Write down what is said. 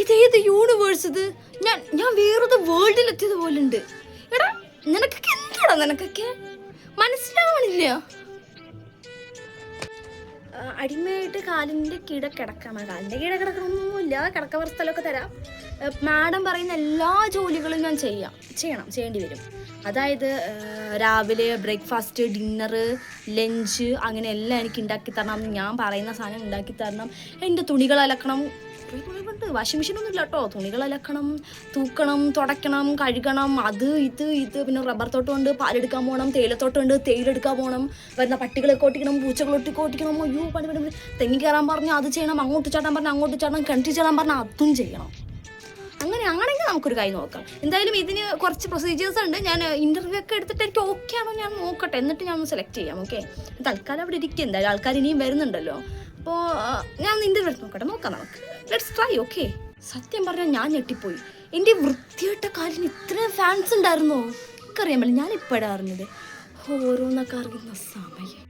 ഇതേത് യൂണിവേഴ്സ് ഇത്? ഞാൻ വേറൊരു വേൾഡിലെത്തിയത് പോലുണ്ട്. എടാ നിനക്കൊക്കെ എന്താടാ, നിനക്കൊക്കെ മനസ്സിലാവണില്ല. അടിമയായിട്ട് കാലിൻ്റെ കീഴെ കിടക്കാം. കാലിൻ്റെ കീഴെ കിടക്കണമൊന്നുമില്ല, കിടക്കാൻ കുറച്ച് സ്ഥലമൊക്കെ തരാം. മാഡം പറയുന്ന എല്ലാ ജോലികളും ഞാൻ ചെയ്യേണ്ടി വരും. അതായത് രാവിലെ ബ്രേക്ക്ഫാസ്റ്റ്, ഡിന്നറ്, ലഞ്ച്, അങ്ങനെ എല്ലാം എനിക്ക് ഉണ്ടാക്കി തരണം. ഞാൻ പറയുന്ന സാധനം ഉണ്ടാക്കി തരണം. എൻ്റെ തുണികൾ അലക്കണം. തുണികളുണ്ട്, വാഷിംഗ് മെഷീനൊന്നും ഇല്ല കേട്ടോ. തുണികൾ അലക്കണം, തൂക്കണം, തുടയ്ക്കണം, കഴുകണം, അത് ഇത്. പിന്നെ റബ്ബർ തോട്ടമുണ്ട്, പാലെടുക്കാൻ പോകണം. തേയിലത്തോട്ടമുണ്ട്, തേയിലെടുക്കാൻ പോകണം. വരുന്ന പട്ടികളൊക്കെ ഓട്ടിക്കണം, പൂച്ചകളൊക്കെ ഓട്ടിക്കണം. അയ്യോ പണി. തെങ്ങി കയറാൻ പറഞ്ഞാൽ അത് ചെയ്യണം, അങ്ങോട്ട് ചാടാൻ പറഞ്ഞാൽ അങ്ങോട്ട് ചാടണം, കിണറ്റിൽ ചാടാൻ പറഞ്ഞാൽ അതും ചെയ്യണം. അങ്ങനെയാണെങ്കിൽ നമുക്കൊരു കൈ നോക്കാം. എന്തായാലും ഇതിന് കുറച്ച് പ്രൊസീജിയേഴ്സ് ഉണ്ട്. ഞാൻ ഇൻ്റർവ്യൂ ഒക്കെ എടുത്തിട്ട് എനിക്ക് ഓക്കെ ആണോ ഞാൻ നോക്കട്ടെ, എന്നിട്ട് ഞാൻ ഒന്ന് സെലക്ട് ചെയ്യാം. ഓക്കെ, തൽക്കാലം അവിടെ ഇരിക്കും. എന്തായാലും ആൾക്കാർ ഇനിയും വരുന്നുണ്ടല്ലോ. അപ്പോൾ ഞാൻ ഇൻ്റർവ്യൂ എടുത്ത് നോക്കാം നമുക്ക്. Let's try. ഓക്കെ. സത്യം പറഞ്ഞാൽ ഞാൻ ഞെട്ടിപ്പോയി. എൻ്റെ വൃത്തിയായിട്ട കാലിന് ഇത്രയും ഫാൻസ് ഉണ്ടായിരുന്നോ? എനിക്കറിയാൻ പറ്റില്ല, ഞാൻ ഇപ്പോഴാണ് അറിഞ്ഞത്. ഓരോന്നൊക്കെ അറിയുന്ന സമയം.